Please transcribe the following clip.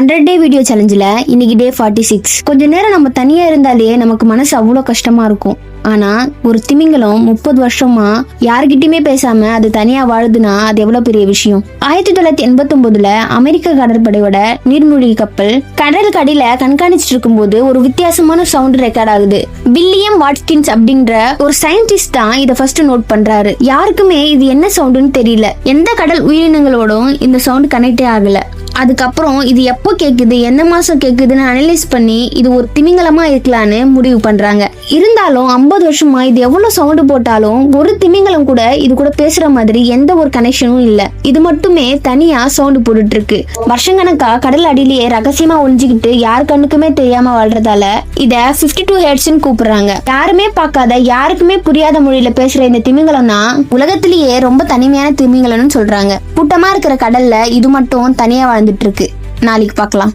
100 day video சேலஞ்சில் இன்னைக்கு டே 46. கொஞ்ச நேரம் நம்ம தனியா இருந்தாலே நமக்கு மனசு அவ்வளோ கஷ்டமா இருக்கும். ஆனா ஒரு திமிங்கலம் 30 வருஷமா யாருகிட்டயுமே பேசாம அது தனியா வாழுதுன்னா அது எவ்வளவு பெரிய விஷயம். 1989 அமெரிக்க கடற்படையோட நீர்மூழ்கி கப்பல் கடலுக்கு அடியில கண்காணிச்சிட்டு இருக்கும் போது ஒரு வித்தியாசமான சவுண்ட் ரெக்கார்ட் ஆகுது. வில்லியம் வாட்கின்ஸ் அப்படின்ற ஒரு சயின்டிஸ்ட் தான் இதை ஃபர்ஸ்ட் நோட் பண்றாரு. யாருக்குமே இது என்ன சவுண்டுன்னு தெரியல. எந்த கடல் உயிரினங்களோடும் இந்த சவுண்ட் கனெக்டே ஆகல. அதுக்கப்புறம் இது எப்போ கேக்குது, எந்த மாசம் கேக்குதுன்னு அனலைஸ் பண்ணி இது ஒரு திமிங்கலமா இருக்கலான்னு முடிவு பண்றாங்க. இருந்தாலும் 50 வருஷமா இது எவ்வளவு சவுண்ட் போட்டாலும் ஒரு திமிங்கலம் கூட இது கூட பேசுற மாதிரி எந்த ஒரு கனெக்ஷனும் இல்ல. இது மட்டுமே தனியா சவுண்ட் போட்டுட்டு இருக்கு. வருஷங்கணக்கா கடல் அடியிலேயே ரகசியமா ஒளிஞ்சுக்கிட்டு யாரு கண்ணுக்குமே தெரியாம வாழ்றதால இத 52 ஹெர்ட்ஸ்ன்னு கூப்பிடுறாங்க. யாருமே பார்க்காத, யாருக்குமே புரியாத மொழியில பேசுற இந்த திமிங்கலம் தான் உலகத்திலேயே ரொம்ப தனிமையான திமிங்கலம்னு சொல்றாங்க. கூட்டமா இருக்கிற கடல்ல இது மட்டும் தனியா வாழ்ந்துட்டு இருக்கு. நாளைக்கு பார்க்கலாம்.